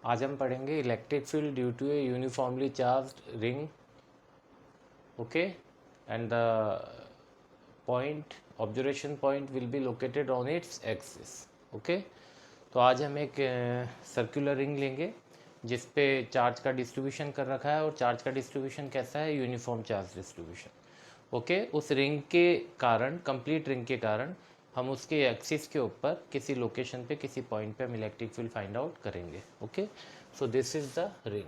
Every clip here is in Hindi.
आज हम पढ़ेंगे electric field due to a uniformly charged ring, okay, and the point observation point will be located on its axis, okay. तो आज हम एक सर्कुलर रिंग लेंगे जिस पे चार्ज का डिस्ट्रीब्यूशन कर रखा है, और चार्ज का डिस्ट्रीब्यूशन कैसा है, यूनिफॉर्म चार्ज डिस्ट्रीब्यूशन, ओके। उस रिंग के कारण, कंप्लीट रिंग के कारण हम उसके एक्सिस के ऊपर किसी लोकेशन पे, किसी पॉइंट पे हम इलेक्ट्रिक फील्ड फाइंड आउट करेंगे, okay. So this is the ring.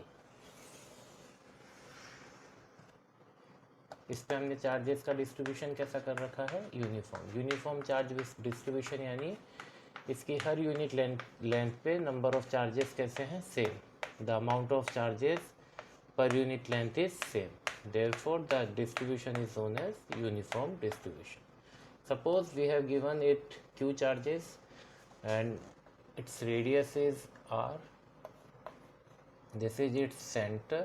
इस पे हमने चार्जेस का डिस्ट्रीब्यूशन कैसा कर रखा है, यूनिफॉर्म चार्ज डिस्ट्रीब्यूशन, यानी इसकी हर यूनिट लेंथ पे नंबर ऑफ चार्जेस कैसे हैं, same. The amount of charges per unit length is same, therefore the distribution is known as uniform distribution. Suppose we have given it q charges and its radius is r, this is its center।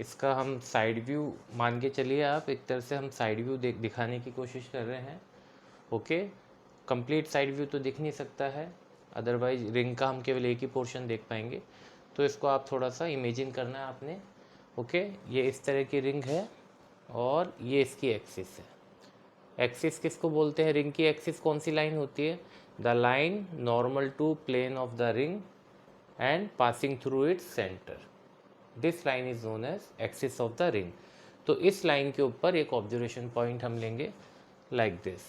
इसका हम साइड व्यू मान के चलिए, आप एक तरह से हम साइड व्यू दिखाने की कोशिश कर रहे हैं, ओके। कंप्लीट साइड व्यू तो दिख नहीं सकता है, अदरवाइज रिंग का हम केवल एक ही पोर्शन देख पाएंगे। तो इसको आप थोड़ा सा इमेजिन करना है आपने, ओके। ये इस तरह की रिंग है और ये इसकी एक्सिस है। एक्सिस किसको बोलते हैं, रिंग की एक्सिस कौन सी लाइन होती है, the line normal to plane of the ring and passing through its centre, this line is known as axis of the ring. तो इस लाइन के ऊपर एक ऑब्जर्वेशन पॉइंट हम लेंगे like this,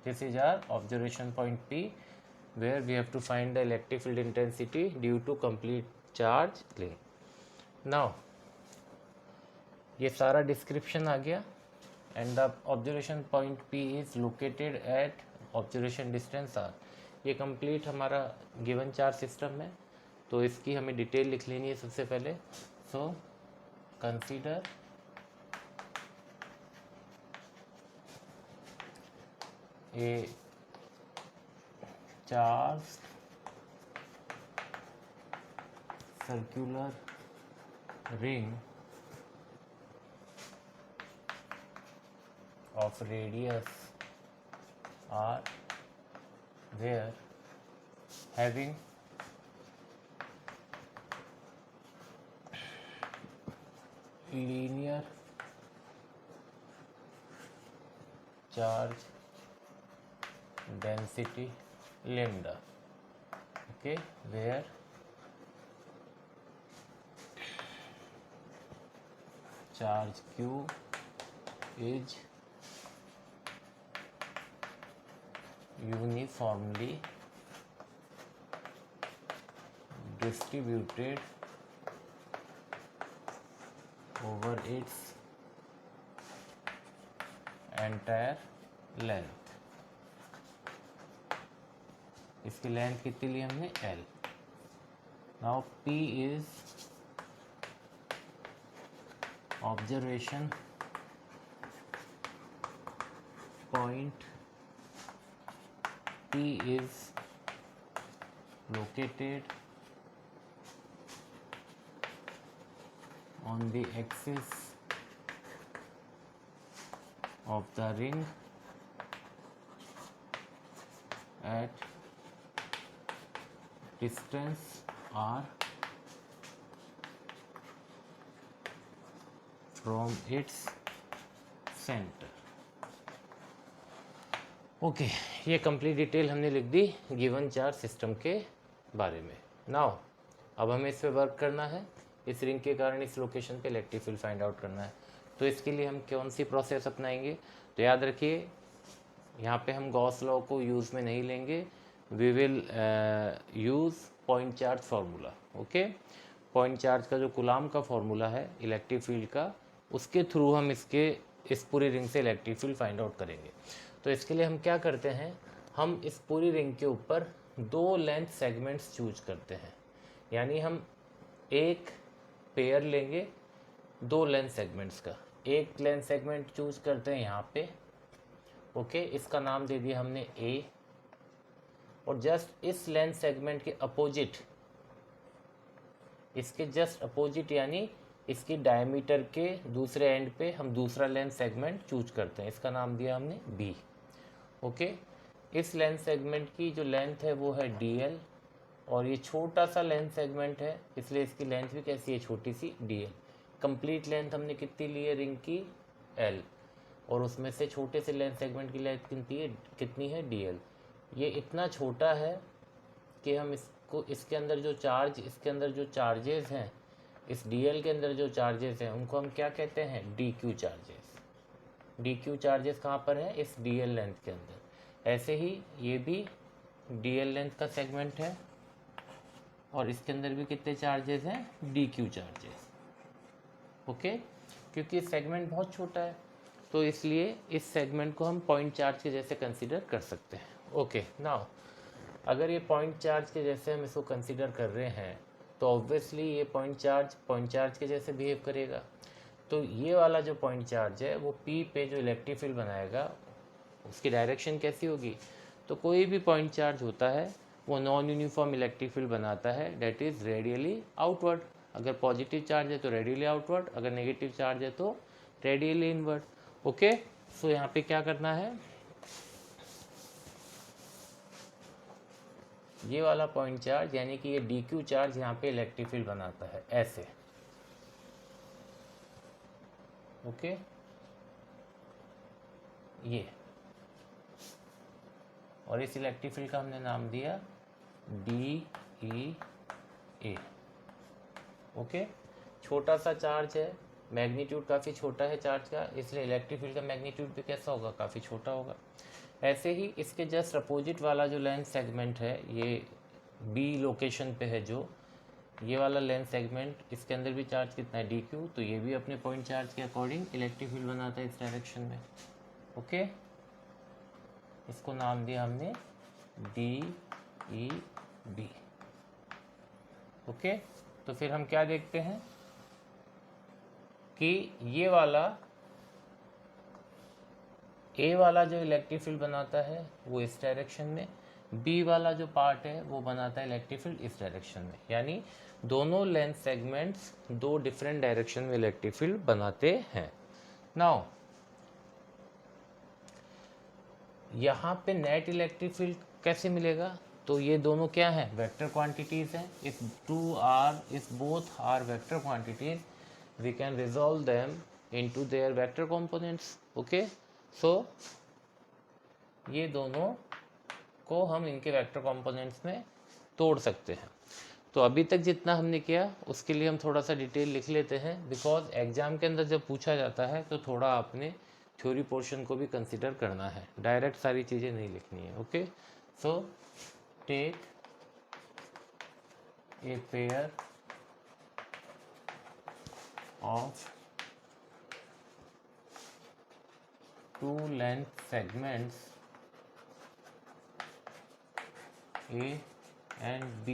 this is our observation point P, where we have to find the electric field intensity due to complete charge link. Now ये सारा डिस्क्रिप्शन आ गया, and the observation point P is located at observation distance R। ये कंप्लीट हमारा गिवन चार्ज सिस्टम है, तो इसकी हमें डिटेल लिख लेनी है सबसे पहले। So consider a charged circular ring of radius r, where having linear charge density lambda, okay, where charge q is uniformly distributed over its entire length। इसकी लेंथ कितनी ली हमने, L। Now P is observation point, P is located on the axis of the ring at distance r from its center, okay. ये कंप्लीट डिटेल हमने लिख दी गिवन चार्ज सिस्टम के बारे में। नाउ अब हमें इस पे वर्क करना है, इस रिंग के कारण इस लोकेशन पे इलेक्ट्रिक फील्ड फाइंड आउट करना है। तो इसके लिए हम कौन सी प्रोसेस अपनाएंगे, तो याद रखिए यहाँ पे हम गॉस लॉ को यूज़ में नहीं लेंगे, we will use point charge formula, okay. Point charge का जो कूलाम का फार्मूला है इलेक्ट्रिक फील्ड का, उसके थ्रू हम इस पूरी रिंग से इलेक्ट्रिक फील्ड फाइंड आउट करेंगे। तो इसके लिए हम क्या करते हैं, हम इस पूरी रिंग के ऊपर दो लेंथ सेगमेंट्स चूज करते हैं, यानी हम एक पेयर लेंगे दो लेंथ सेगमेंट्स का। एक लेंथ सेगमेंट चूज करते हैं यहाँ पे, ओके, इसका नाम दे दिया हमने A, और जस्ट इस लेंथ सेगमेंट के अपोजिट, इसके जस्ट अपोजिट यानी इसकी डायमीटर के दूसरे एंड पे हम दूसरा लेंथ सेगमेंट चूज करते हैं, इसका नाम दिया हमने B, ओके। इस लेंथ सेगमेंट की जो लेंथ है वो है dl, और ये छोटा सा लेंथ सेगमेंट है इसलिए इसकी लेंथ भी कैसी है, छोटी सी dl। कंप्लीट लेंथ हमने कितनी ली है रिंग की, l, और उसमें से छोटे से लेंथ सेगमेंट की लेंथ कितनी है dl। ये इतना छोटा है कि हम इसको इसके अंदर जो चार्जेस हैं, इस dl के अंदर जो चार्जेस हैं उनको हम क्या कहते हैं, dq चार्जेस। dq चार्जेस कहाँ पर है, इस dl लेंथ के अंदर। ऐसे ही ये भी dl लेंथ का सेगमेंट है और इसके अंदर भी कितने चार्जेस हैं, dq चार्जेस। ओके, क्योंकि सेगमेंट बहुत छोटा है तो इसलिए इस सेगमेंट को हम पॉइंट चार्ज के जैसे कंसीडर कर सकते हैं। ओके, नाउ अगर ये पॉइंट चार्ज के जैसे हम इसको कंसीडर कर रहे हैं तो ऑब्वियसली ये पॉइंट चार्ज के जैसे बिहेव करेगा। तो ये वाला जो पॉइंट चार्ज है वो P पे जो इलेक्ट्रिक फील्ड बनाएगा उसकी डायरेक्शन कैसी होगी, तो कोई भी पॉइंट चार्ज होता है वो नॉन यूनिफॉर्म इलेक्ट्रिक फील्ड बनाता है, डेट इज़ रेडियली आउटवर्ड। अगर पॉजिटिव चार्ज है तो रेडियली आउटवर्ड, अगर नेगेटिव चार्ज है तो रेडियली इनवर्ड। ओके, सो यहाँ पे क्या करना है, ये वाला पॉइंट चार्ज यानी कि ये dq चार्ज यहाँ पे इलेक्ट्रिक फील्ड बनाता है ऐसे। ओके, ये, और इस इलेक्ट्रिक फील्ड का हमने नाम दिया DEA। ओके, छोटा सा चार्ज है, मैग्नीट्यूड काफ़ी छोटा है चार्ज का, इसलिए इलेक्ट्रिक फील्ड का मैग्नीट्यूड भी कैसा होगा, काफ़ी छोटा होगा। ऐसे ही इसके जस्ट अपोजिट वाला जो लेंथ सेगमेंट है, ये B लोकेशन पे है जो ये वाला लेंथ सेगमेंट, इसके अंदर भी चार्ज कितना है, dq, तो ये भी अपने पॉइंट चार्ज के अकॉर्डिंग इलेक्ट्रिक फील्ड बनाता है इस डायरेक्शन में। ओके, इसको नाम दिया हमने DEB। ओके, तो फिर हम क्या देखते हैं कि ये वाला A वाला जो इलेक्ट्रिक फील्ड बनाता है वो इस डायरेक्शन में, B वाला जो पार्ट है वो बनाता है इलेक्ट्रिक फील्ड इस डायरेक्शन में, यानी दोनों लेंथ सेगमेंट्स दो डिफरेंट डायरेक्शन में इलेक्ट्रिक फील्ड बनाते हैं। नाउ यहाँ पे नेट इलेक्ट्रिक फील्ड कैसे मिलेगा, तो ये दोनों क्या है, वेक्टर क्वांटिटीज हैं। If both are vector quantities we can resolve them into their vector components. Okay, so ये दोनों को हम इनके वेक्टर कंपोनेंट्स में तोड़ सकते हैं। तो अभी तक जितना हमने किया उसके लिए हम थोड़ा सा डिटेल लिख लेते हैं, बिकॉज एग्जाम के अंदर जब पूछा जाता है तो थोड़ा आपने थ्योरी पोर्शन को भी कंसिडर करना है, डायरेक्ट सारी चीज़ें नहीं लिखनी है। Okay, so take a pair of two length segments A and B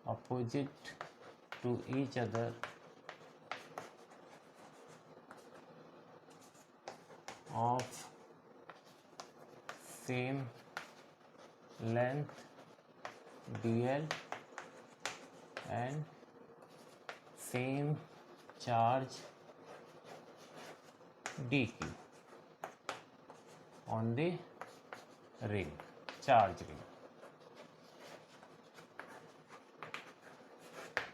opposite to each other of same length dl and same charge dq on the ring, charge ring.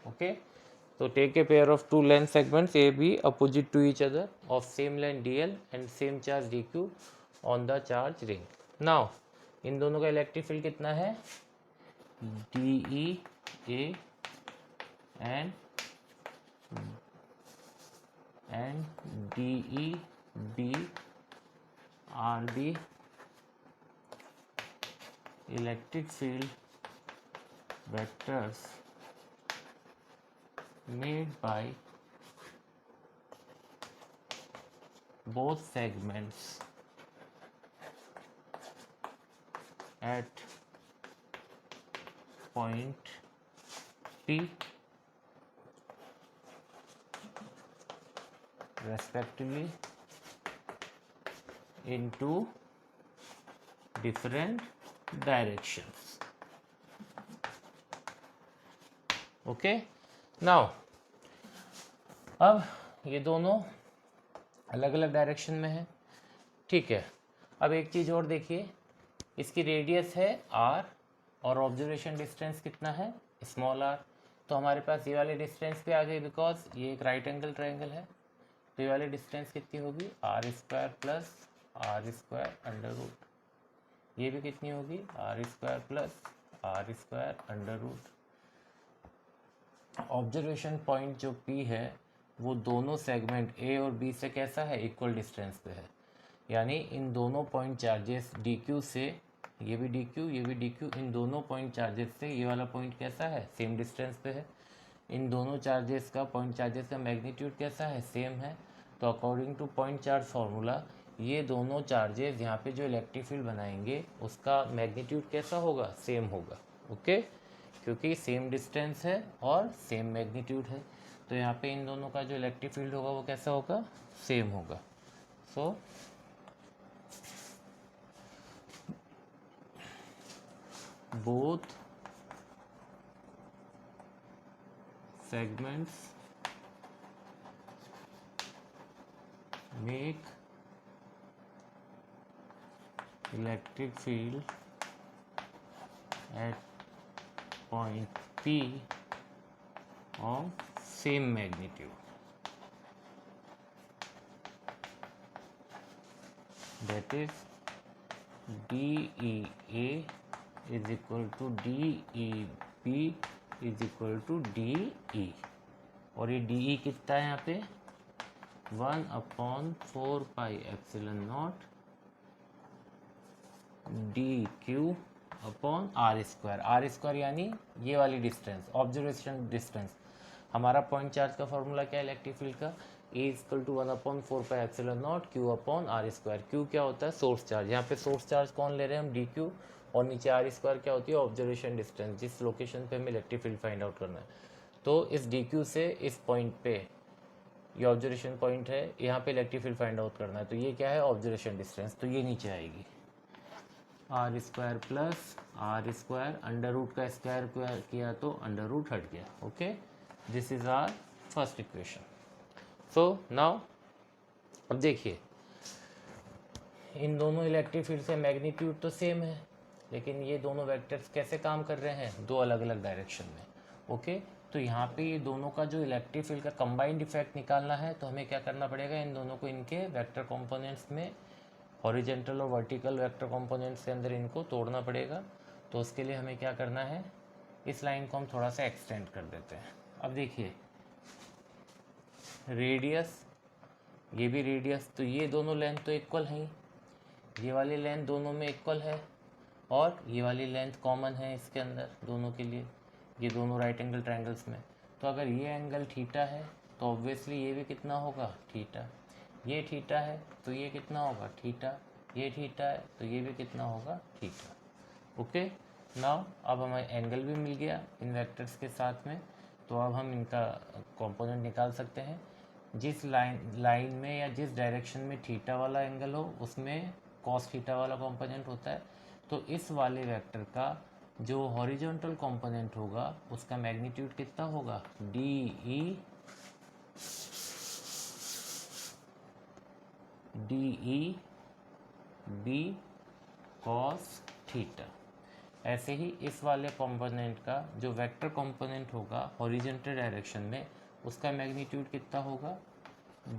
Okay, so take a pair of two length segments AB opposite to each other of same length dl and same charge dq on the charge ring. Now इन दोनों का इलेक्ट्रिक फील्ड कितना है, DEA and DEB are the electric field vectors made by both segments at point P respectively into different directions. Okay, now अब ये दोनों अलग अलग डायरेक्शन में है, ठीक है। अब एक चीज़ और देखिए, इसकी रेडियस है r और ऑब्जर्वेशन डिस्टेंस कितना है, स्मॉल r। तो हमारे पास ये वाले डिस्टेंस पे आ गई, बिकॉज ये एक राइट एंगल ट्रायंगल है। तो ये वाली डिस्टेंस कितनी होगी, r square plus r square under root. ये भी कितनी होगी, r square plus r square under root. Observation point जो P है वो दोनों सेगमेंट A और B से कैसा है, इक्वल डिस्टेंस पे है। यानी इन दोनों पॉइंट चार्जेस DQ से, ये भी DQ ये भी DQ, इन दोनों पॉइंट चार्जेस से ये वाला पॉइंट कैसा है, सेम डिस्टेंस पे है। इन दोनों चार्जेस का, पॉइंट चार्जेस का मैग्नीट्यूड कैसा है, सेम है। तो according two point charge formula ये दोनों चार्जेस यहाँ पे जो इलेक्ट्रिक फील्ड बनाएंगे उसका मैग्नीट्यूड कैसा होगा, सेम होगा। ओके, क्योंकि सेम डिस्टेंस है और सेम मैग्नीट्यूड है, तो यहाँ पे इन दोनों का जो इलेक्ट्रिक फील्ड होगा वो कैसा होगा, सेम होगा। सो both segments make electric field at point P of same magnitude, that is DEA is equal to DEB is equal to DE। और ये DE कितना है यहाँ पे, 1/4 pi epsilon naught DQ upon R square. R square यानी ये वाली डिस्टेंस, ऑब्जर्वेशन डिस्टेंस। हमारा पॉइंट चार्ज का फॉर्मूला क्या है इलेक्ट्रिक फील्ड का, A equal to 1/4 pi epsilon naught Q upon R square. Q क्या होता है, सोर्स चार्ज। यहाँ पे सोर्स चार्ज कौन ले रहे हैं हम, DQ, और नीचे R स्क्वायर क्या होती है, ऑब्जर्वेशन डिस्टेंस, जिस लोकेशन पे हमें इलेक्ट्रिक फील्ड फाइंड आउट करना है। तो इस DQ से इस पॉइंट पे, ये ऑब्जर्वेशन पॉइंट है, यहाँ पे इलेक्ट्रिक फील्ड फाइंड आउट करना है। तो ये क्या है, ऑब्जर्वेशन डिस्टेंस, तो ये नीचे आएगी R square plus R square, under root का स्क्वायर किया तो अंडर रूट हट गया। Okay, this is our first equation. So now अब देखिए, इन दोनों इलेक्ट्रिक फील्ड से मैग्नीट्यूड तो सेम है, लेकिन ये दोनों वेक्टर्स कैसे काम कर रहे हैं, दो अलग अलग डायरेक्शन में। ओके, तो यहाँ पे ये दोनों का जो इलेक्ट्रिक फील्ड का कंबाइंड इफेक्ट निकालना है, तो हमें क्या करना पड़ेगा, इन दोनों को इनके वेक्टर कंपोनेंट्स में, हॉरिजेंटल और वर्टिकल वेक्टर कंपोनेंट्स के अंदर इनको तोड़ना पड़ेगा। तो उसके लिए हमें क्या करना है, इस लाइन को हम थोड़ा सा एक्सटेंड कर देते हैं। अब देखिए रेडियस, ये भी रेडियस, तो ये दोनों लेंथ तो इक्वल हैं, ये वाली लेंथ दोनों में इक्वल है, और ये वाली लेंथ कॉमन है इसके अंदर दोनों के लिए, ये दोनों राइट एंगल ट्रायंगल्स में। तो अगर ये एंगल थीटा है तो ऑब्वियसली ये भी कितना होगा, थीटा। ये थीटा है तो ये कितना होगा, थीटा। ये थीटा है तो ये भी कितना होगा, थीटा। ओके, नाउ अब हमें एंगल भी मिल गया इन वेक्टर्स के साथ में, तो अब हम इनका कंपोनेंट निकाल सकते हैं। जिस लाइन में या जिस डायरेक्शन में थीटा वाला एंगल हो उसमें कॉस थीटा वाला कंपोनेंट होता है। तो इस वाले वेक्टर का जो हॉरिजॉन्टल कंपोनेंट होगा उसका मैग्नीट्यूड कितना होगा, DE B cos थीटा। ऐसे ही इस वाले कंपोनेंट का जो वेक्टर कंपोनेंट होगा हॉरिजॉन्टल डायरेक्शन में, उसका मैग्नीट्यूड कितना होगा,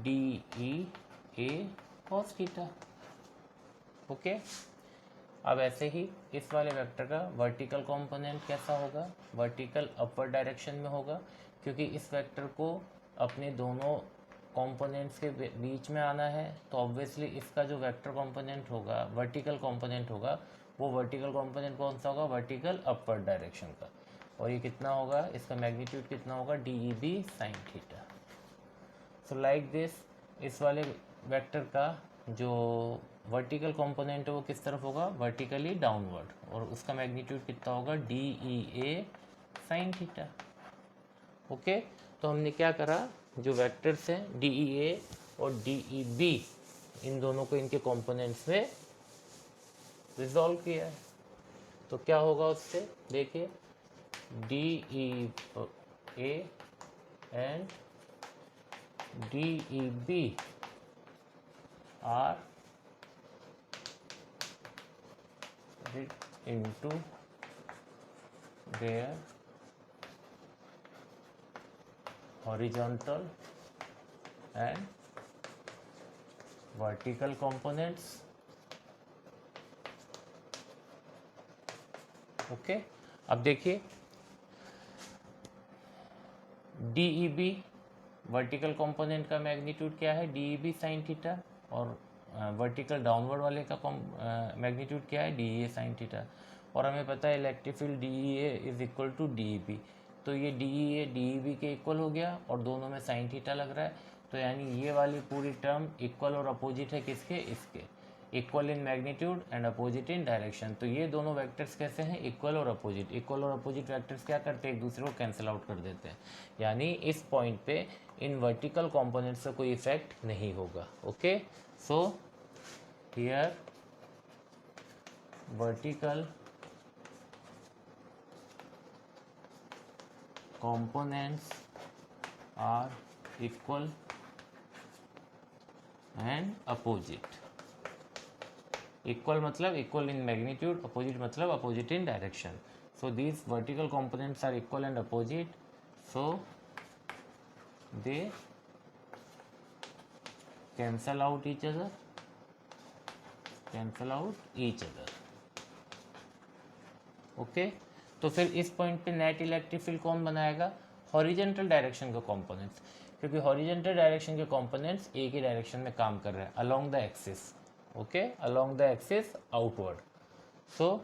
DEA cos थीटा। ओके, अब ऐसे ही इस वाले वेक्टर का वर्टिकल कंपोनेंट कैसा होगा, वर्टिकल अपवर्ड डायरेक्शन में होगा, क्योंकि इस वेक्टर को अपने दोनों कंपोनेंट्स के बीच में आना है। तो ऑब्वियसली इसका जो वेक्टर कंपोनेंट होगा, वर्टिकल कंपोनेंट होगा, वो वर्टिकल कंपोनेंट कौन सा होगा, वर्टिकल अपवर्ड डायरेक्शन का। और ये कितना होगा, इसका मैग्नीट्यूड कितना होगा, DEB sin theta. So like this, इस वाले वेक्टर का जो वर्टिकल कंपोनेंट है वो किस तरफ होगा, वर्टिकली डाउनवर्ड, और उसका मैग्नीट्यूड कितना होगा, DEA sin थीटा। ओके, तो हमने क्या करा, जो वेक्टर्स हैं DEA और DEB, इन दोनों को इनके कंपोनेंट्स में रिजॉल्व किया है। तो क्या होगा उससे, देखिए DEA and DEB are into their horizontal and vertical components. Okay, अब देखिए DEB वर्टिकल कंपोनेंट का मैग्नीट्यूड क्या है, DEB साइन थीटा, और वर्टिकल डाउनवर्ड वाले का मैग्नीट्यूड क्या है, DEA साइन थीटा। और हमें पता है electric field DEA is equal to DEB, तो ये DEA DEB के इक्वल हो गया और दोनों में साइन थीटा लग रहा है, तो यानी ये वाली पूरी टर्म इक्वल और अपोजिट है किसके, इसके, equal in magnitude and opposite in direction. तो ये दोनों वेक्टर्स कैसे हैं, इक्वल और अपोजिट। इक्वल और अपोजिट वेक्टर्स क्या करते हैं, एक दूसरे को कैंसिल आउट कर देते हैं, यानी इस पॉइंट पे इन वर्टिकल कंपोनेंट्स का कोई इफेक्ट नहीं होगा। Okay, so here vertical components are equal and opposite. Equal मतलब equal in magnitude, opposite मतलब opposite in direction. So these vertical components are equal and opposite, so they cancel out each other, okay. तो फिर इस पॉइंट पे नेट इलेक्ट्रिक फील्ड कौन बनाएगा, हॉरिजेंटल डायरेक्शन के कंपोनेंट्स, क्योंकि हॉरिजेंटल डायरेक्शन के कंपोनेंट्स एक ही डायरेक्शन में काम कर रहे हैं, along the axis. Okay, along the axis outward, so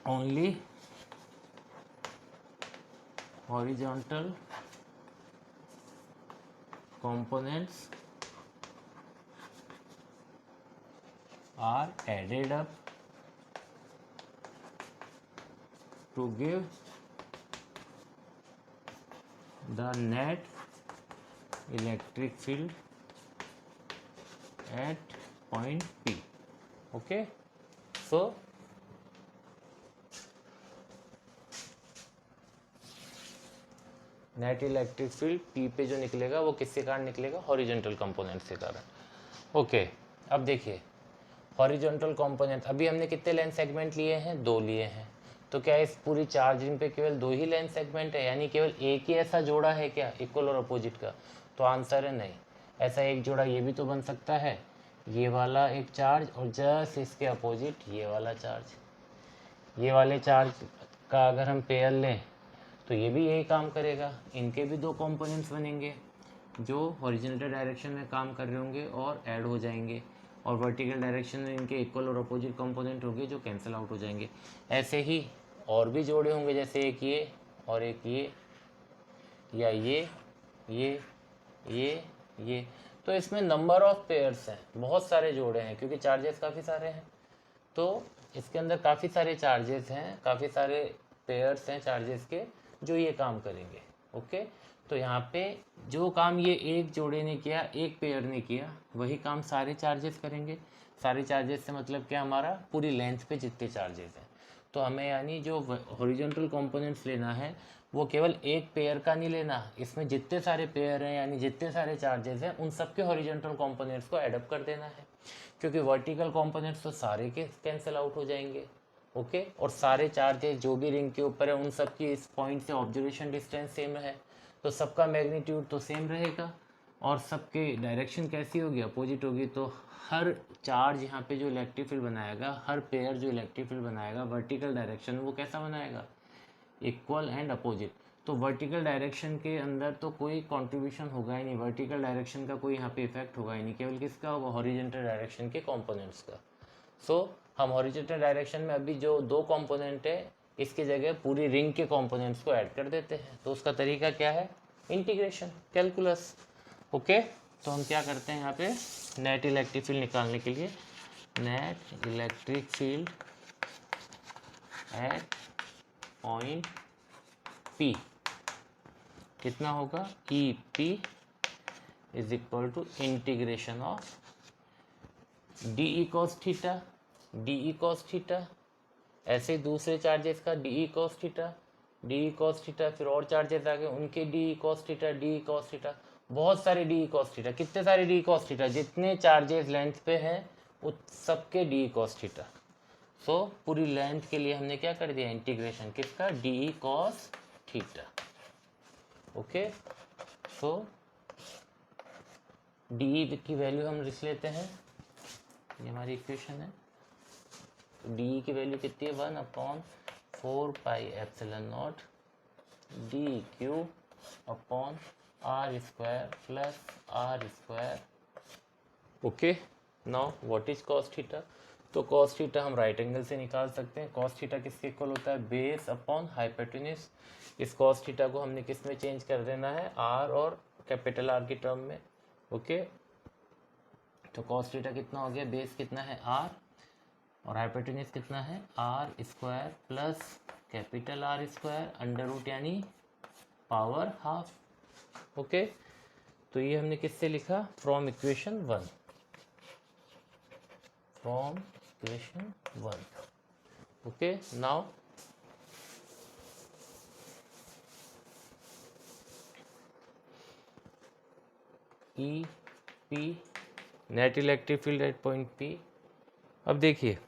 only horizontal components are added up to give the net electric field at point P. Okay, so net electric field P पे जो निकलेगा वो किसके कारण निकलेगा, हॉरिजॉन्टल कंपोनेंट्स के कारण। ओके, अब देखिए हॉरिजॉन्टल कंपोनेंट, अभी हमने कितने लेंथ सेगमेंट लिए हैं, 2 लिए हैं, तो क्या इस पूरी चार्ज रिंग पे केवल 2 ही लेंथ सेगमेंट है, यानी केवल एक ही ऐसा जोड़ा है क्या, इक्वल और अपोजिट का, तो आंसर है नहीं। ऐसा एक जोड़ा ये भी तो बन सकता है, ये वाला एक चार्ज और जस्ट इसके अपोजिट ये वाला चार्ज। ये वाले चार्ज का अगर हम पेयर लें तो ये भी यही काम करेगा, इनके भी 2 कंपोनेंट्स बनेंगे जो हॉरिजॉन्टल डायरेक्शन में काम कर रहे होंगे और ऐड हो जाएंगे, और वर्टिकल डायरेक्शन में इनके इक्वल और अपोजिट कंपोनेंट होंगे जो कैंसिल आउट हो जाएंगे। ऐसे ही और भी जोड़े होंगे, जैसे एक ये और एक ये, या ये, तो इसमें नंबर ऑफ पेयर्स हैं, बहुत सारे जोड़े हैं क्योंकि चार्जेस काफ़ी सारे हैं, तो इसके अंदर काफ़ी सारे चार्जेस हैं, काफ़ी सारे पेयर्स हैं चार्जेस के जो ये काम करेंगे। ओके, तो यहाँ पे जो काम ये एक जोड़े ने किया, एक पेयर ने किया, वही काम सारे चार्जेस करेंगे। सारे चार्जेस से मतलब क्या, हमारा पूरी लेंथ पे जितने चार्जेस हैं, तो हमें यानी जो हॉरिजॉन्टल कंपोनेंट्स लेना है वो केवल एक पेयर का नहीं लेना, इसमें जितने सारे पेयर हैं यानी जितने सारे चार्जेस हैं उन सबके हॉरिजॉन्टल कंपोनेंट्स को ऐड अप कर देना है, क्योंकि वर्टिकल कंपोनेंट्स तो सारे के कैंसिल आउट हो जाएंगे। ओके, और सारे चार्जेस जो भी रिंग के ऊपर है उन सब की इस पॉइंट से ऑब्जर्वेशन डिस्टेंस सेम है, तो सबका मैग्नीट्यूड तो सेम रहेगा, और सबके डायरेक्शन कैसी होगी, अपोजिट होगी। तो हर चार्ज यहाँ पे जो इलेक्ट्रिक फील्ड बनाएगा, हर पेयर जो इलेक्ट्रिक फील्ड बनाएगा वर्टिकल डायरेक्शन में, वो कैसा बनाएगा, इक्वल एंड अपोजिट। तो वर्टिकल डायरेक्शन के अंदर तो कोई कंट्रीब्यूशन होगा ही नहीं, वर्टिकल डायरेक्शन का कोई यहाँ पे इफेक्ट होगा ही नहीं, केवल किसका होगा, हॉरिजॉन्टल डायरेक्शन के कंपोनेंट्स का। सो हम हॉरिजॉन्टल डायरेक्शन में अभी जो 2 कंपोनेंट है इसकी जगह पूरी रिंग के कंपोनेंट्स को ऐड कर देते हैं, तो उसका तरीका क्या है, इंटीग्रेशन, कैलकुलस। ओके, तो हम क्या करते हैं यहाँ पे, नेट इलेक्ट्रिक फील्ड निकालने के लिए, net electric field at point P कितना होगा, EP is equal to integration of DE cos theta, DE cos theta, ऐसे दूसरे चार्जेस का DE cos theta, DE cos theta, फिर और चार्जेस आ गए उनके DE cos theta, DE cos theta, बहुत सारे डी कॉस थीटा, कितने सारे डी कॉस थीटा, जितने चार्जेस लेंथ पे हैं उस सबके डी कॉस थीटा। सो पूरी लेंथ के लिए हमने क्या कर दिया, इंटीग्रेशन किसका, डी कॉस थीटा। ओके, सो डी की वैल्यू हम लिख लेते हैं, ये हमारी इक्वेशन है। डी की वैल्यू कितनी है, 1/4 pi epsilon naught D Q upon are square plus are square. Okay, now what is cos theta, तो कॉस थीटा हम राइट एंगल से निकाल सकते हैं। कॉस थीटा किसके इक्वल होता है, बेस अपॉन हाइपोटेन्यूज। इस कॉस थीटा को हमने किस में चेंज कर देना है, आर और कैपिटल आर की टर्म में। ओके, तो कॉस थीटा कितना हो गया, बेस कितना है आर और हाइपोटेन्यूज कितना है R square plus capital R square under root यानी पावर हाफ। ओके, तो ये हमने किससे लिखा, from equation 1, from equation 1। Okay, now E P net electric field at point P. अब देखिए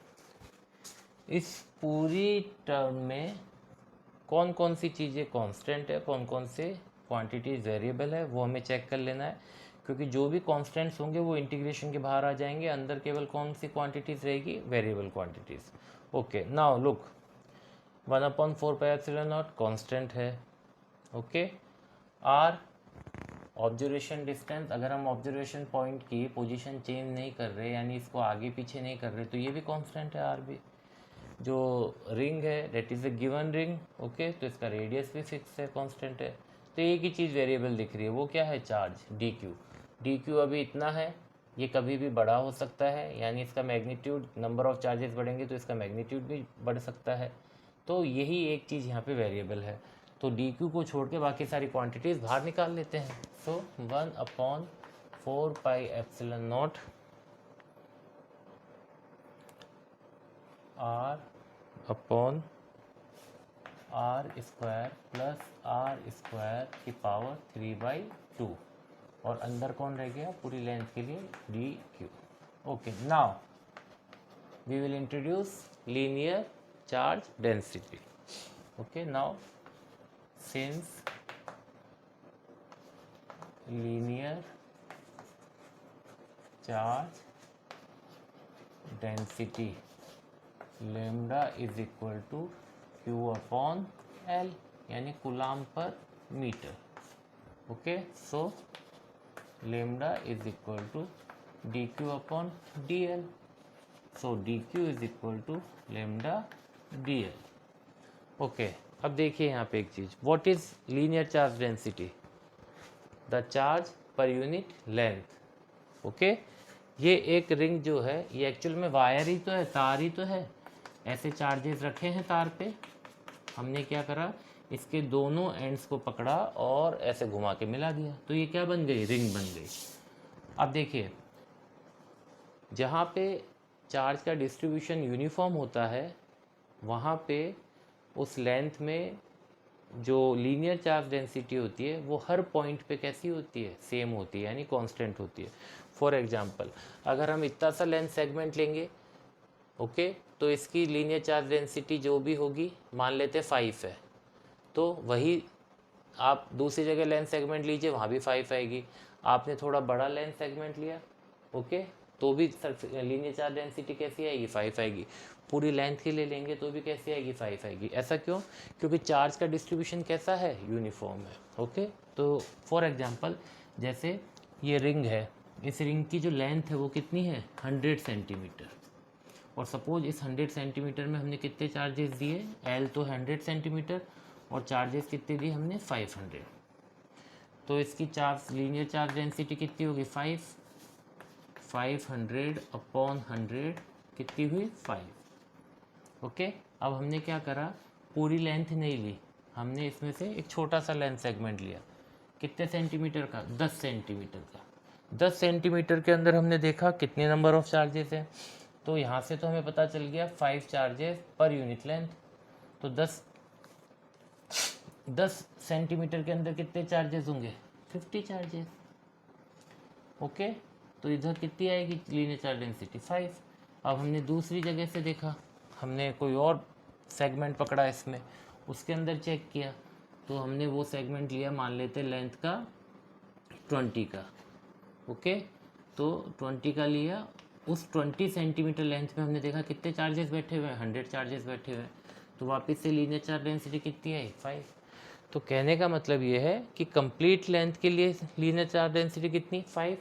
इस पूरी टर्म में कौन कौन सी चीज़ें कांस्टेंट है, कौन कौन से क्वांटिटीज वेरिएबल है, वो हमें चेक कर लेना है। क्योंकि जो भी कांस्टेंट्स होंगे वो इंटीग्रेशन के बाहर आ जाएंगे, अंदर केवल कौन सी क्वांटिटीज रहेगी, variable quantities. Okay, now look 1/4 pi epsilon not constant है। ओके, आर ऑब्जर्वेशन डिस्टेंस, अगर हम ऑब्जर्वेशन पॉइंट की पोजीशन चेंज नहीं कर रहे यानी इसको आगे पीछे नहीं कर रहे तो ये भी कांस्टेंट है आर भी। जो रिंग है that is a given ring. Okay, तो इसका रेडियस भी फिक्स है, कांस्टेंट है। तो एक ही चीज़ वेरिएबल दिख रही है, वो क्या है, charge D Q. D Q अभी इतना है, ये कभी भी बड़ा हो सकता है, यानी इसका मैग्नीट्यूड, नंबर ऑफ चार्जेस बढ़ेंगे तो इसका मैग्नीट्यूड भी बढ़ सकता है। तो यही एक चीज़ यहाँ पे वेरिएबल है। तो डी क्यू को छोड़ के बाकी सारी क्वांटिटीज़ बाहर निकाल लेते हैं। So 1/4 pi epsilon naught R upon are square plus are square की पावर 3/2 और अंदर कौन रह गया पूरी लेंथ के लिए, d q. Okay, now we will introduce linear charge density. Okay, now since linear charge density lambda is equal to q upon l यानी coulomb per metre. Okay, so lambda is equal to d Q upon d l. So d q is equal to lambda d l. Okay, अब देखिए यहाँ पे एक चीज़, what is linear charge density, the charge per unit length. Okay, ये एक रिंग जो है ये एक्चुअल में वायर ही तो है, तार ही तो है। ऐसे चार्जेस रखे हैं तार पे, हमने क्या करा, इसके दोनों एंड्स को पकड़ा और ऐसे घुमा के मिला दिया, तो ये क्या बन गई, रिंग बन गई। अब देखिए जहाँ पे चार्ज का डिस्ट्रीब्यूशन यूनिफॉर्म होता है वहाँ पे उस लेंथ में जो लीनियर चार्ज डेंसिटी होती है वो हर पॉइंट पे कैसी होती है, सेम होती है, यानी कांस्टेंट होती है। फॉर एग्जांपल अगर हम इतना सा लेंथ सेगमेंट लेंगे, ओके, तो इसकी लीनियर चार्ज डेंसिटी जो भी होगी मान लेते 5 है, तो वही आप दूसरी जगह लेंथ सेगमेंट लीजिए वहाँ भी 5 आएगी। आपने थोड़ा बड़ा लेंथ सेगमेंट लिया, ओके, तो भी लीनियर चार्ज डेंसिटी कैसी आएगी, 5 आएगी। पूरी लेंथ के लिए लेंगे तो भी कैसी आएगी, 5 आएगी। ऐसा क्यों, क्योंकि चार्ज का डिस्ट्रीब्यूशन कैसा है, यूनिफॉर्म है। ओके, तो फॉर एग्जांपल जैसे ये रिंग है, इस रिंग की जो लेंथ है वो कितनी है, 100 सेंटीमीटर, और सपोज इस 100 सेंटीमीटर में हमने कितने चार्जेस दिए, एल तो 100 सेंटीमीटर और चार्जेस कितने दिए हमने, 500। तो इसकी चार्ज लीनियर चार्ज डेंसिटी कितनी होगी, 500 अपॉन 100 कितनी हुई, 5। ओके, अब हमने क्या करा, पूरी लेंथ नहीं ली, हमने इसमें से एक छोटा सा लेंथ सेगमेंट लिया, कितने सेंटीमीटर का, 10 सेंटीमीटर का। 10 सेंटीमीटर के अंदर हमने देखा कितने नंबर ऑफ चार्जेस हैं, तो यहाँ से तो हमें पता चल गया 5 चार्जेस पर यूनिट लेंथ। तो 10 सेंटीमीटर के अंदर कितने चार्जेस होंगे, 50 चार्जेस। ओके, तो इधर कितनी आएगी लीनियर चार्ज डेंसिटी 5। अब हमने दूसरी जगह से देखा, हमने कोई और सेगमेंट पकड़ा इसमें, उसके अंदर चेक किया, तो हमने वो सेगमेंट लिया, मान लेते लेंथ का 20 का। ओके, तो 20 का लिया, उस 20 सेंटीमीटर लेंथ में हमने देखा कितने चार्जेस बैठे हुए हैं, 100 चार्जेस बैठे हुए हैं, तो वापस से लीनियर चार्ज डेंसिटी कितनी आई 5। तो कहने का मतलब ये है कि कंप्लीट लेंथ के लिए लीनियर चार्ज डेंसिटी कितनी 5।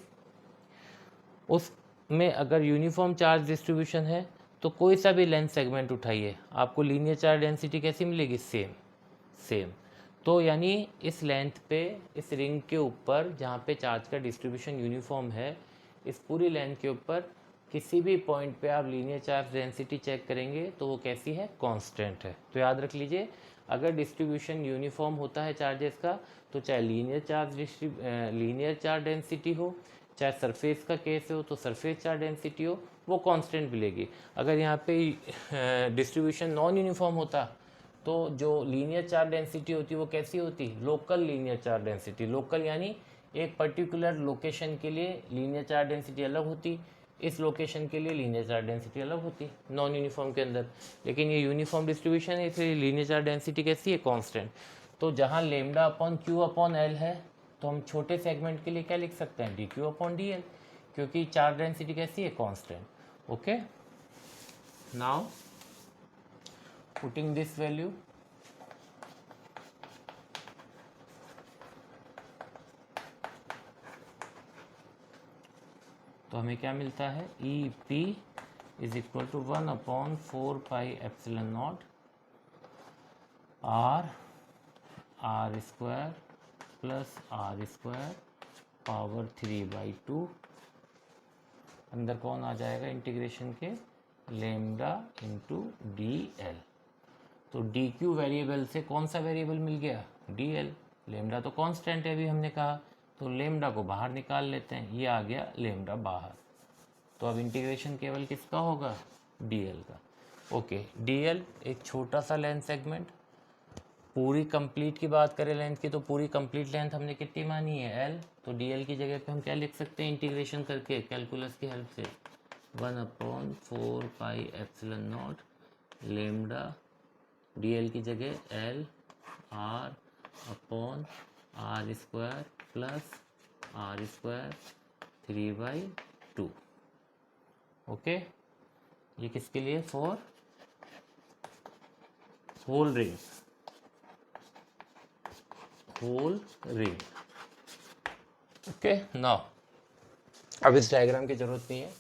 उसमें अगर यूनिफॉर्म चार्ज डिस्ट्रीब्यूशन है तो कोई सा भी लेंथ सेगमेंट उठाइए, आपको लीनियर चार्ज डेंसिटी कैसी मिलेगी, सेम। तो यानी इस लेंथ पे, इस रिंग के ऊपर जहाँ पे चार्ज का डिस्ट्रीब्यूशन यूनिफॉर्म है, इस पूरी लेंथ के ऊपर किसी भी पॉइंट पे आप लीनियर चार्ज डेंसिटी चेक करेंगे तो वो कैसी है, कांस्टेंट है। तो याद रख लीजिए, अगर डिस्ट्रीब्यूशन यूनिफॉर्म होता है चार्जेस का, तो चाहे लीनियर चार्ज डेंसिटी हो, चाहे सरफेस का केस हो तो सरफेस चार्ज डेंसिटी हो, वो कांस्टेंट मिलेगी। अगर यहाँ पे डिस्ट्रीब्यूशन नॉन यूनिफॉर्म होता तो जो लीनियर चार्ज डेंसिटी होती वो कैसी होती, local linear charge density. Local यानी एक पर्टिकुलर लोकेशन के लिए लीनियर चार्ज डेंसिटी अलग होती, इस लोकेशन के लिए लीनियर चार्ज डेंसिटी अलग होती नॉन यूनिफॉर्म के अंदर। लेकिन ये यूनिफॉर्म डिस्ट्रीब्यूशन है, इसलिए लीनियर चार्ज डेंसिटी कैसी है, कांस्टेंट। तो जहाँ lambda upon Q upon L है, तो हम छोटे सेगमेंट के लिए क्या लिख सकते हैं, d Q upon d l, क्योंकि चार्ज डेंसिटी कैसी है, constant. Okay, now putting this value, तो हमें क्या मिलता है, E P is equal to 1/4πε0 r square plus are square power 3/2। अंदर कौन आ जाएगा इंटीग्रेशन के, लेमडा इंटू डी एल। तो डी क्यू वेरिएबल से कौन सा वेरिएबल मिल गया, डी एल। लेमडा तो कांस्टेंट है अभी हमने कहा, तो लेमडा को बाहर निकाल लेते हैं, ये आ गया लेमडा बाहर। तो अब इंटीग्रेशन केवल किसका होगा, डी एल का। ओके, डी एल एक छोटा सा लेंथ सेगमेंट, पूरी कंप्लीट की बात करें लेंथ की, तो पूरी कंप्लीट लेंथ हमने कितनी मानी है, एल। तो डी एल की जगह पे हम क्या लिख सकते हैं इंटीग्रेशन करके, कैलकुलस की हेल्प से, 1/4πε0 लेमडा, डी एल की जगह l r upon are square plus are square 3/2। Okay, ये किसके लिए, for whole ring, whole ring. Okay, now अब इस डायग्राम की जरूरत नहीं है।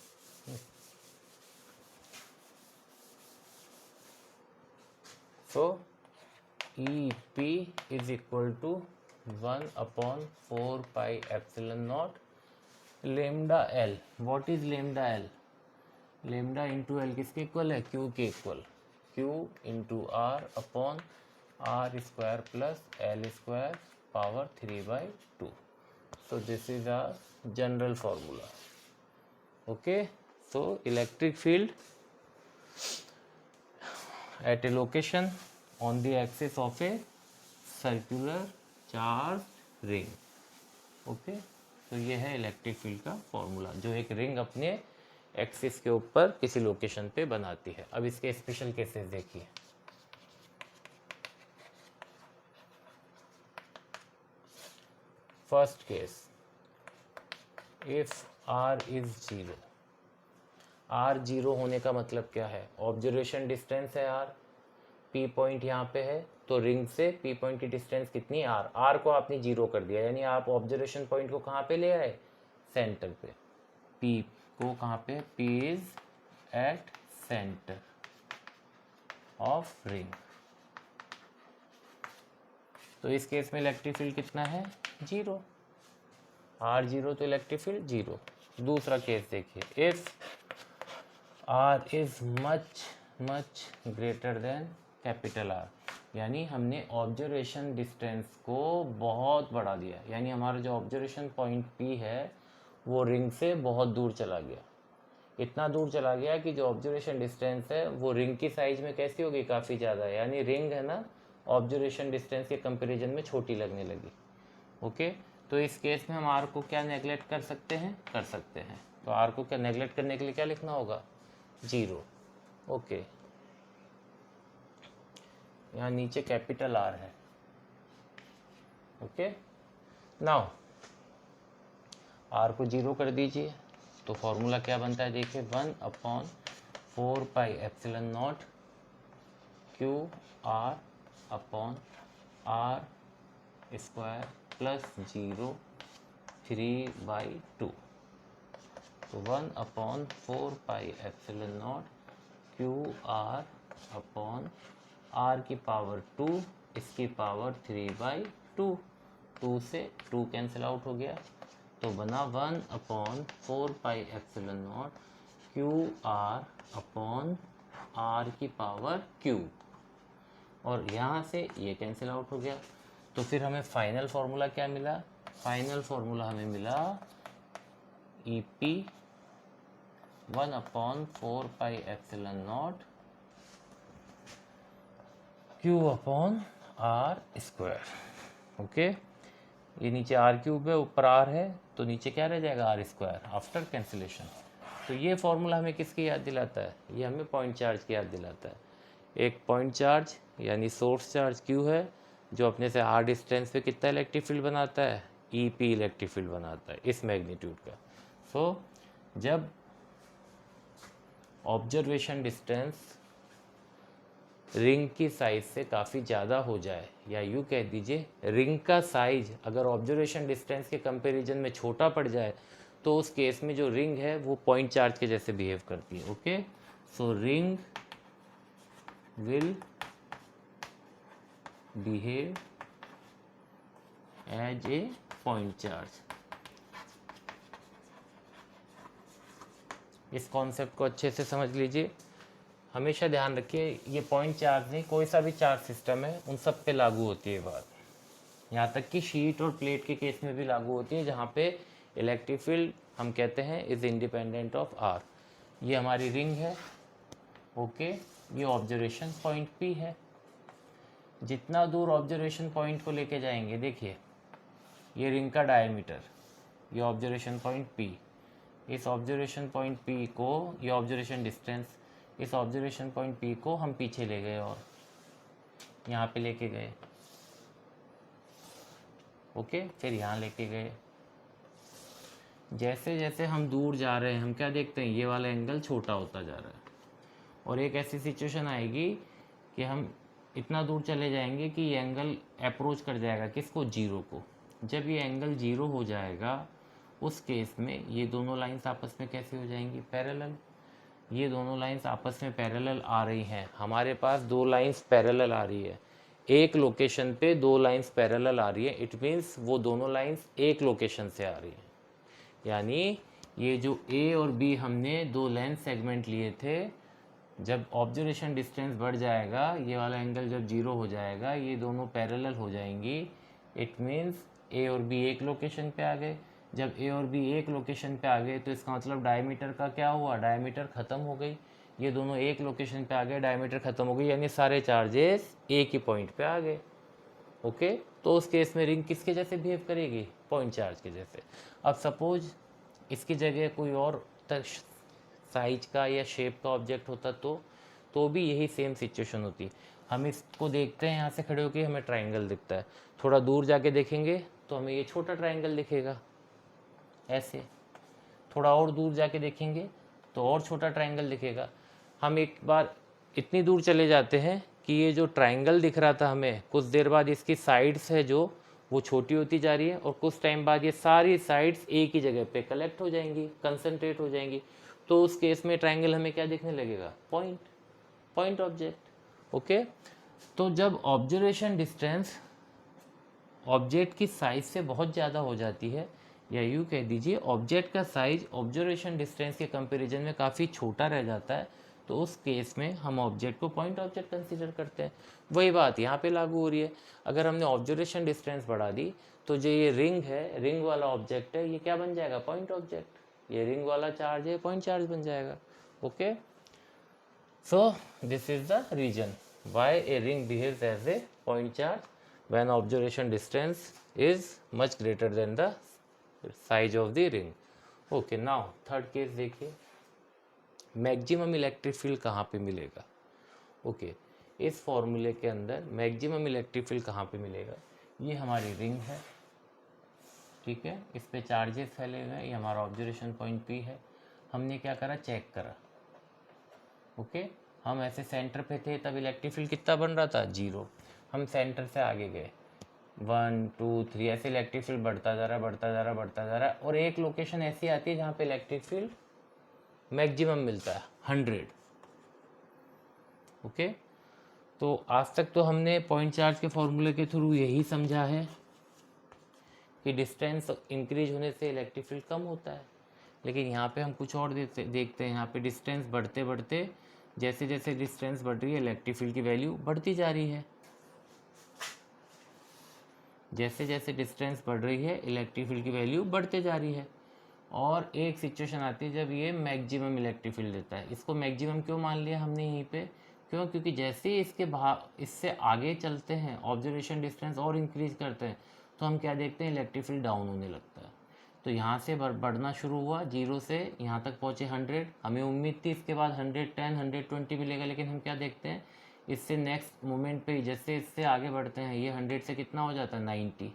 So E P is equal to 1/4πε0 lambda l. What is lambda l, lambda into l किसके इक्वल है, क्यू के equal, q into r upon are square plus l square power 3/2। So this is a general formula. Okay, so electric field at a location on the axis of a circular charged ring. Okay, तो ये है इलेक्ट्रिक फील्ड का फॉर्मूला, जो एक रिंग अपने एक्सिस के ऊपर किसी लोकेशन पे बनाती है। अब इसके स्पेशल केसेस देखिए। First case, if R is 0। R 0 होने का मतलब क्या है, ऑब्जर्वेशन डिस्टेंस है आर, पी पॉइंट यहाँ पे है, तो रिंग से पी पॉइंट की डिस्टेंस कितनी, आर। आर को आपने 0 कर दिया, यानी आप ऑब्जर्वेशन पॉइंट को कहाँ पे ले आए, सेंटर पे। पी को कहाँ पे, P is at centre of ring. तो इस केस में इलेक्ट्रिक फील्ड कितना है, 0। आर 0 तो इलेक्ट्रिक फील्ड 0। दूसरा केस देखिए, if R is much greater than capital R, यानी हमने ऑब्जर्वेशन डिस्टेंस को बहुत बढ़ा दिया, यानी हमारा जो ऑब्जर्वेशन पॉइंट पी है वो रिंग से बहुत दूर चला गया। इतना दूर चला गया कि जो ऑब्जर्वेशन डिस्टेंस है वो रिंग की साइज में कैसी होगी, काफ़ी ज़्यादा, यानी रिंग है ना ऑब्जर्वेशन डिस्टेंस के कंपैरिजन में छोटी लगने लगी। ओके, तो तो इस केस में हम आर को क्या नेगलेक्ट कर सकते हैं, कर सकते हैं। तो आर को क्या नेगलेक्ट करने के लिए क्या लिखना होगा, 0। ओके, यहाँ नीचे कैपिटल आर है। ओके, नाउ आर को 0 कर दीजिए, तो फॉर्मूला क्या बनता है देखिए, 1/4πε0 q r upon are square plus 0 3/2। तो 1/4πε0 क्यू आर अपॉन आर की पावर 2 इसकी पावर 3/2। 2 से 2 कैंसिल आउट हो गया, तो बना 1/4πε0 क्यू आर अपॉन आर की पावर क्यू, और यहाँ से ये कैंसिल आउट हो गया। तो फिर हमें फाइनल फार्मूला क्या मिला, फाइनल फार्मूला हमें मिला E P 1/4πε0 q upon are square. Okay, ये नीचे आर क्यूब है, ऊपर आर है, तो नीचे क्या रह जाएगा, आर स्क्वायर आफ्टर कैंसिलेशन। तो ये फॉर्मूला हमें किसकी याद दिलाता है, ये हमें पॉइंट चार्ज की याद दिलाता है। एक पॉइंट चार्ज यानी सोर्स चार्ज क्यू है, जो अपने से आर डिस्टेंस पे कितना इलेक्ट्रिक फील्ड बनाता है, ई पी इलेक्ट्रिक फील्ड बनाता है इस मैग्नीट्यूड का। सो जब ऑब्जर्वेशन डिस्टेंस रिंग की साइज से काफ़ी ज़्यादा हो जाए, या यूँ कह दीजिए रिंग का साइज अगर ऑब्जर्वेशन डिस्टेंस के कंपैरिजन में छोटा पड़ जाए, तो उस केस में जो रिंग है वो पॉइंट चार्ज के जैसे बिहेव करती है। Okay, so ring will behave as a point charge. इस कॉन्सेप्ट को अच्छे से समझ लीजिए, हमेशा ध्यान रखिए ये पॉइंट चार्ज नहीं, कोई सा भी चार्ज सिस्टम है उन सब पे लागू होती है बात। यहाँ तक कि शीट और प्लेट के केस में भी लागू होती है, जहाँ पे इलेक्ट्रिक फील्ड हम कहते हैं इज इंडिपेंडेंट ऑफ आर। ये हमारी रिंग है। ओके, ये ऑब्जर्वेशन पॉइंट पी है। जितना दूर ऑब्जर्वेशन पॉइंट को लेके जाएंगे, देखिए ये रिंग का डायमीटर, ये ऑब्जर्वेशन पॉइंट पी, इस ऑब्जर्वेशन पॉइंट पी को, ये ऑब्जर्वेशन डिस्टेंस, इस ऑब्जर्वेशन पॉइंट पी को हम पीछे ले गए और यहाँ पे लेके गए। ओके, फिर यहाँ लेके गए। जैसे जैसे हम दूर जा रहे हैं, हम क्या देखते हैं, ये वाला एंगल छोटा होता जा रहा है, और एक ऐसी सिचुएशन आएगी कि हम इतना दूर चले जाएंगे कि ये एंगल अप्रोच कर जाएगा किसको, जीरो को। जब ये एंगल जीरो हो जाएगा, उस केस में ये दोनों लाइंस आपस में कैसे हो जाएंगी, पैरेलल। ये दोनों लाइंस आपस में पैरेलल आ रही हैं, हमारे पास दो लाइंस पैरेलल आ रही है, एक लोकेशन पे दो लाइंस पैरेलल आ रही है। इट मीन्स वो दोनों लाइंस एक लोकेशन से आ रही हैं, यानी ये जो ए और बी हमने दो लेंथ सेगमेंट लिए थे, जब ऑब्जर्वेशन डिस्टेंस बढ़ जाएगा, ये वाला एंगल जब जीरो हो जाएगा, ये दोनों पैरेलल हो जाएंगी। इट मीन्स ए और बी एक लोकेशन पे आ गए। जब ए और बी एक लोकेशन पे आ गए, तो इसका मतलब डायमीटर का क्या हुआ, डायमीटर ख़त्म हो गई। ये दोनों एक लोकेशन पे आ गए, डायमीटर ख़त्म हो गई, यानी सारे चार्जेस एक ही पॉइंट पे आ गए। ओके, तो उस केस में रिंग किसके जैसे बिहेव करेगी, पॉइंट चार्ज के जैसे। अब सपोज इसकी जगह कोई और साइज का या शेप का ऑब्जेक्ट होता तो भी यही सेम सिचुएशन होती। हम इसको देखते हैं यहाँ से खड़े होकर, हमें ट्राइंगल दिखता है, थोड़ा दूर जाके देखेंगे तो हमें ये छोटा ट्राइंगल दिखेगा ऐसे, थोड़ा और दूर जाके देखेंगे तो और छोटा ट्राइंगल दिखेगा। हम एक बार इतनी दूर चले जाते हैं कि ये जो ट्राइंगल दिख रहा था हमें, कुछ देर बाद इसकी साइड्स है जो वो छोटी होती जा रही है, और कुछ टाइम बाद ये सारी साइड्स एक ही जगह पे कलेक्ट हो जाएंगी, कंसंट्रेट हो जाएंगी। तो उस केस में ट्राइंगल हमें क्या दिखने लगेगा, पॉइंट ऑब्जेक्ट। ओके, तो जब ऑब्जर्वेशन डिस्टेंस ऑब्जेक्ट की साइज से बहुत ज़्यादा हो जाती है, या यूँ कह दीजिए ऑब्जेक्ट का साइज ऑब्जर्वेशन डिस्टेंस के कंपैरिजन में काफ़ी छोटा रह जाता है, तो उस केस में हम ऑब्जेक्ट को पॉइंट ऑब्जेक्ट कंसीडर करते हैं। वही बात यहाँ पे लागू हो रही है। अगर हमने ऑब्जर्वेशन डिस्टेंस बढ़ा दी, तो जो ये रिंग है, रिंग वाला ऑब्जेक्ट है, ये क्या बन जाएगा, पॉइंट ऑब्जेक्ट। ये रिंग वाला चार्ज है, पॉइंट चार्ज बन जाएगा। Okay, so this is the reason why a ring behaves as a point charge. When observation distance is much greater than the size of the ring. Okay, now third case देखिए, मैक्सिमम इलेक्ट्रिक फील्ड कहाँ पे मिलेगा। ओके, इस फॉर्मूले के अंदर मैक्सिमम इलेक्ट्रिक फील्ड कहाँ पे मिलेगा, ये हमारी रिंग है, ठीक है, इस पे चार्जेस फैले हुए हैं, ये हमारा ऑब्जर्वेशन पॉइंट पी है। हमने क्या करा, चेक करा। ओके, हम ऐसे सेंटर पे थे तब इलेक्ट्रिक फील्ड कितना बन रहा था, 0। हम सेंटर से आगे गए, 1 2 3, ऐसे इलेक्ट्रिक फील्ड बढ़ता जा रहा है, बढ़ता जा रहा है, बढ़ता जा रहा है, और एक लोकेशन ऐसी आती है जहाँ पे इलेक्ट्रिक फील्ड मैक्सिमम मिलता है, 100। ओके, तो आज तक तो हमने पॉइंट चार्ज के फॉर्मूले के थ्रू यही समझा है कि डिस्टेंस इंक्रीज होने से इलेक्ट्रिक फील्ड कम होता है, लेकिन यहाँ पे हम कुछ और देखते हैं। यहाँ पे डिस्टेंस बढ़ते बढ़ते, जैसे जैसे डिस्टेंस बढ़ रही है इलेक्ट्रिक फील्ड की वैल्यू बढ़ती जा रही है। जैसे जैसे डिस्टेंस बढ़ रही है इलेक्ट्रिक फील्ड की वैल्यू बढ़ते जा रही है, और एक सिचुएशन आती है जब ये मैक्सिमम इलेक्ट्रिक फील्ड देता है। इसको मैक्सिमम क्यों मान लिया हमने यहीं पे, क्यों, क्योंकि जैसे ही इससे आगे चलते हैं, ऑब्जर्वेशन डिस्टेंस और इंक्रीज करते हैं, तो हम क्या देखते हैं, इलेक्ट्रिक फील्ड डाउन होने लगता है। तो यहाँ से बढ़ना शुरू हुआ, 0 से यहाँ तक पहुँचे 100। हमें उम्मीद थी इसके बाद 110 120 मिलेगा, लेकिन हम क्या देखते हैं, इससे नेक्स्ट मोमेंट पे जैसे इससे आगे बढ़ते हैं, ये 100 से कितना हो जाता है, 90,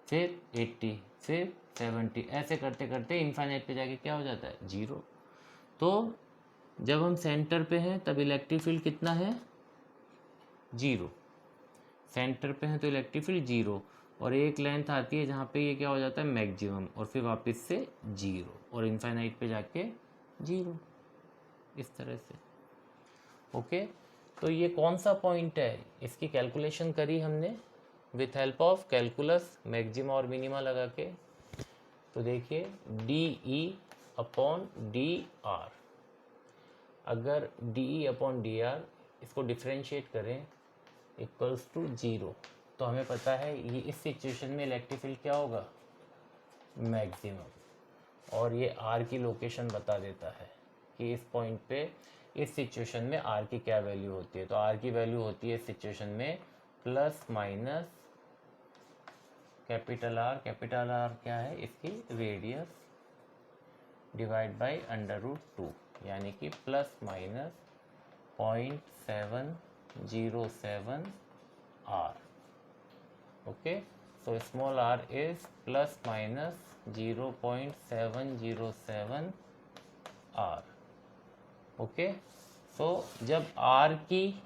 फिर 80, फिर 70, ऐसे करते करते इनफाइनाइट पे जाके क्या हो जाता है, 0। तो जब हम सेंटर पे हैं तब इलेक्ट्रिक फील्ड कितना है, 0। सेंटर पे हैं तो इलेक्ट्रिक फील्ड 0, और एक लेंथ आती है जहाँ पे ये क्या हो जाता है, मैक्सिमम, और फिर वापस से 0, और इनफाइनाइट पे जाके 0, इस तरह से। ओके, तो ये कौन सा पॉइंट है, इसकी कैलकुलेशन करी हमने with help of calculus, maxima और मिनिमा लगा के। तो देखिए, d E upon d r, अगर d E upon d r इसको डिफ्रेंशिएट करें इक्वल्स टू 0, तो हमें पता है ये इस सिचुएशन में इलेक्ट्रिक फील्ड क्या होगा, मैक्सिमम, और ये आर की लोकेशन बता देता है कि इस पॉइंट पे इस सिचुएशन में आर की क्या वैल्यू होती है। तो आर की वैल्यू होती है इस सिचुएशन में प्लस माइनस कैपिटल आर क्या है, इसकी रेडियस, डिवाइड बाई √2, यानी कि plus minus 0.707 r. Okay, so small r is plus minus 0.707 r. Okay, so जब आर की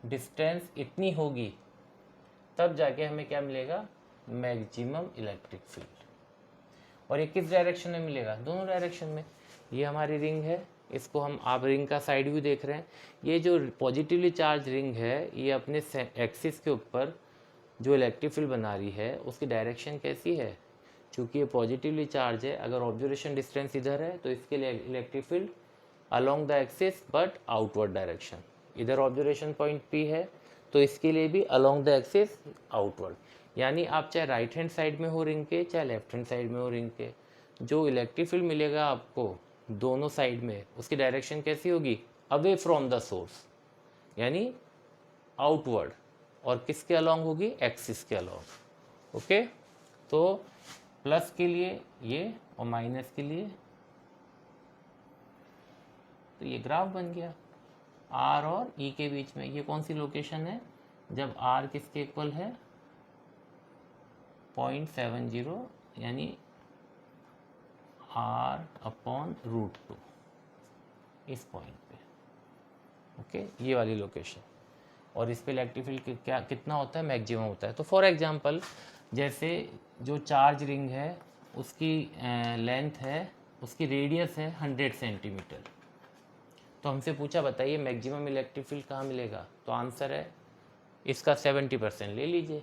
डिस्टेंस इतनी होगी तब जाके हमें क्या मिलेगा, मैक्सिमम इलेक्ट्रिक फील्ड। और ये किस डायरेक्शन में मिलेगा, दोनों डायरेक्शन में। ये हमारी रिंग है, इसको हम, आप रिंग का साइड व्यू देख रहे हैं। ये जो पॉजिटिवली चार्ज रिंग है, ये अपने एक्सिस के ऊपर जो इलेक्ट्रिक फील्ड बना रही है उसकी डायरेक्शन कैसी है, चूँकि ये पॉजिटिवली चार्ज है, अगर ऑब्जर्वेशन डिस्टेंस इधर है तो इसके लिए electric field along the axis but outward direction. इधर ऑब्जर्वेशन पॉइंट P है तो इसके लिए भी अलोंग द एक्सिस आउटवर्ड, यानी आप चाहे राइट हैंड साइड में हो रिंग के, चाहे लेफ्ट हैंड साइड में हो रिंग के, जो इलेक्ट्रिक फील्ड मिलेगा आपको दोनों साइड में, उसकी डायरेक्शन कैसी होगी, अवे फ्रॉम द सोर्स, यानी आउटवर्ड, और किसके अलोंग होगी, एक्सिस के अलोंग। ओके, तो प्लस के लिए ये और माइनस के लिए, तो ये ग्राफ बन गया आर और ई के बीच में। ये कौन सी लोकेशन है, जब आर किसके इक्वल है, 0.70, यानी r अपॉन √2, इस पॉइंट पे। ओके, ये वाली लोकेशन, और इस पे इलेक्ट्रिक फील्ड क्या कितना होता है, मैक्सिमम होता है। तो फॉर एग्जांपल, जैसे जो चार्ज रिंग है उसकी लेंथ है, उसकी रेडियस है 100 सेंटीमीटर, तो हमसे पूछा बताइए मैक्सिमम इलेक्ट्रिक फील्ड कहाँ मिलेगा, तो आंसर है इसका 70% ले लीजिए।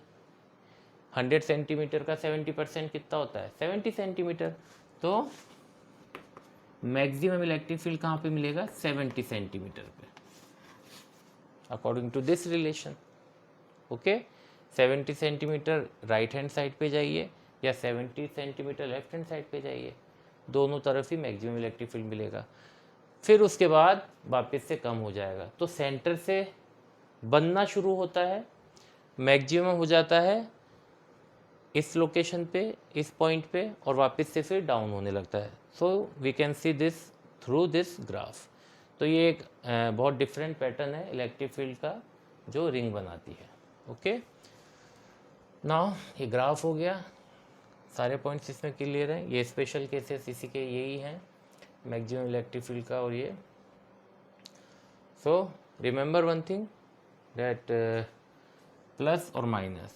100 सेंटीमीटर का 70% कितना होता है, 70 सेंटीमीटर। तो मैक्सिमम इलेक्ट्रिक फील्ड कहाँ पे मिलेगा, 70 सेंटीमीटर पे, according to this relation. Okay, 70 centimetre right hand side पे जाइए या 70 सेंटीमीटर लेफ्ट हैंड साइड पे जाइए, दोनों तरफ ही मैक्सिमम इलेक्ट्रिक फील्ड मिलेगा। फिर उसके बाद वापस से कम हो जाएगा। तो सेंटर से बनना शुरू होता है मैक्सिमम हो जाता है इस लोकेशन पे, इस पॉइंट पे, और वापस से फिर डाउन होने लगता है. So we can see this through this graph. तो ये एक बहुत डिफरेंट पैटर्न है इलेक्ट्रिक फील्ड का जो रिंग बनाती है. ओके, नाउ ये ग्राफ हो गया, सारे पॉइंट्स इसमें क्लियर हैं. ये स्पेशल केसेस इसी के यही हैं, मैक्सिमम इलेक्ट्रिक फील्ड का. और ये so remember one thing that plus और माइनस,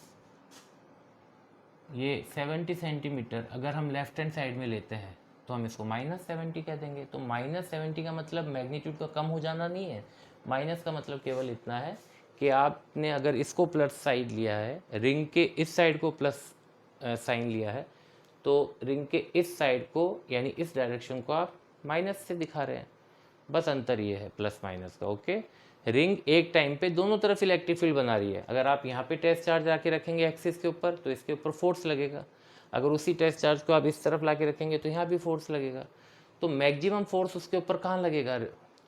ये 70 सेंटीमीटर अगर हम लेफ्ट हैंड साइड में लेते हैं तो हम इसको -70 कह देंगे. तो -70 का मतलब मैग्नीट्यूड का कम हो जाना नहीं है. माइनस का मतलब केवल इतना है कि आपने अगर इसको प्लस साइड लिया है, रिंग के इस साइड को प्लस साइन लिया है, तो रिंग के इस साइड को यानी इस डायरेक्शन को आप माइनस से दिखा रहे हैं. बस अंतर ये है प्लस माइनस का. ओके, रिंग एक टाइम पे दोनों तरफ इलेक्ट्रिक फील्ड बना रही है. अगर आप यहाँ पे टेस्ट चार्ज आके रखेंगे एक्सिस के ऊपर तो इसके ऊपर फोर्स लगेगा. अगर उसी टेस्ट चार्ज को आप इस तरफ ला के रखेंगे तो यहाँ भी फोर्स लगेगा. तो मैक्सिमम फोर्स उसके ऊपर कहाँ लगेगा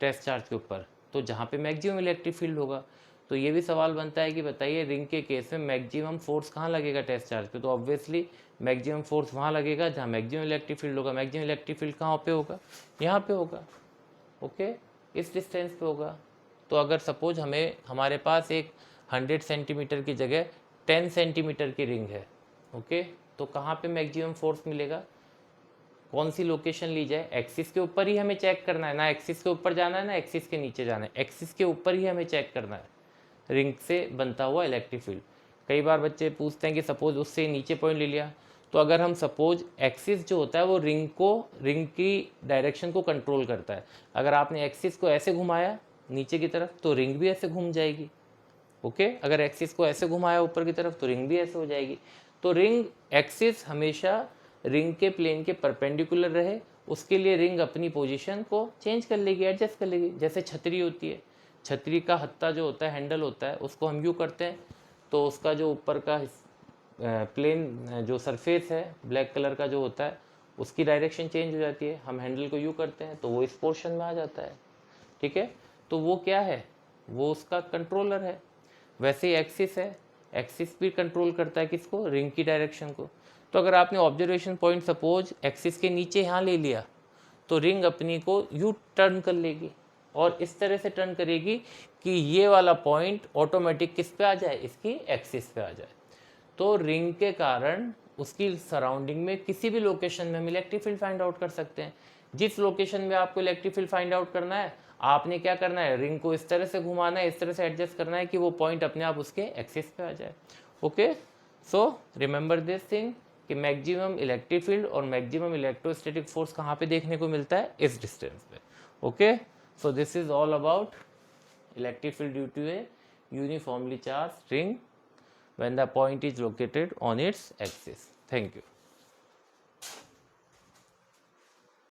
टेस्ट चार्ज के ऊपर? तो जहाँ पे मैक्सिमम इलेक्ट्रिक फील्ड होगा. तो ये भी सवाल बनता है कि बताइए रिंग के केस में मैक्सिमम फोर्स कहाँ लगेगा टेस्ट चार्ज पे? तो ऑब्वियसली मैक्सिमम फोर्स वहाँ लगेगा जहाँ मैक्सिमम इलेक्ट्रिक फील्ड होगा. मैक्सिमम इलेक्ट्रिक फील्ड कहाँ पे होगा? यहाँ पे होगा. ओके, इस डिस्टेंस पे होगा. तो अगर सपोज हमारे पास एक 100 सेंटीमीटर की जगह 10 सेंटीमीटर की रिंग है. ओके, तो कहाँ पे मैक्सिमम फोर्स मिलेगा? कौन सी लोकेशन ली जाए? एक्सिस के ऊपर ही हमें चेक करना है ना, एक्सिस के ऊपर जाना है ना एक्सिस के नीचे जाना है. एक्सिस के ऊपर ही हमें चेक करना है रिंग से बनता हुआ इलेक्ट्रिक फील्ड. कई बार बच्चे पूछते हैं कि सपोज उससे नीचे पॉइंट ले लिया, तो अगर हम सपोज एक्सिस जो होता है वो रिंग की डायरेक्शन को कंट्रोल करता है. अगर आपने एक्सिस को ऐसे घुमाया नीचे की तरफ तो रिंग भी ऐसे घूम जाएगी. ओके, अगर एक्सिस को ऐसे घुमाया ऊपर की तरफ तो रिंग भी ऐसे हो जाएगी. तो रिंग एक्सिस हमेशा रिंग के प्लेन के परपेंडिकुलर रहे, उसके लिए रिंग अपनी पोजीशन को चेंज कर लेगी, एडजस्ट कर लेगी. जैसे छतरी होती है, छतरी का हत्ता जो होता है, हैंडल होता है, उसको हम यूँ करते हैं तो उसका जो ऊपर का प्लेन जो सरफेस है ब्लैक कलर का जो होता है उसकी डायरेक्शन चेंज हो जाती है. हम हैंडल को यूँ करते हैं तो वो इस पोर्शन में आ जाता है. ठीक है, तो वो क्या है? वो उसका कंट्रोलर है. वैसे ही एक्सिस है, एक्सिस भी कंट्रोल करता है किसको? रिंग की डायरेक्शन को. तो अगर आपने ऑब्जर्वेशन पॉइंट सपोज एक्सिस के नीचे यहाँ ले लिया तो रिंग अपनी को यू टर्न कर लेगी और इस तरह से टर्न करेगी कि ये वाला पॉइंट ऑटोमेटिक किस पे आ जाए? इसकी एक्सिस पे आ जाए. तो रिंग के कारण उसकी सराउंडिंग में किसी भी लोकेशन में हम इलेक्ट्रिक फील्ड फाइंड आउट कर सकते हैं. जिस लोकेशन में आपको इलेक्ट्रिक फील्ड फाइंड आउट करना है, आपने क्या करना है? रिंग को इस तरह से घुमाना है, इस तरह से एडजस्ट करना है कि वो पॉइंट अपने आप उसके एक्सिस पे आ जाए. Okay, so remember this thing कि मैक्सिमम इलेक्ट्रिक फील्ड और मैक्सिमम इलेक्ट्रोस्टैटिक फोर्स कहाँ पे देखने को मिलता है? इस डिस्टेंस पे. Okay, so this is all about electric field due to a uniformly charged ring when the point is located on its axis. Thank you.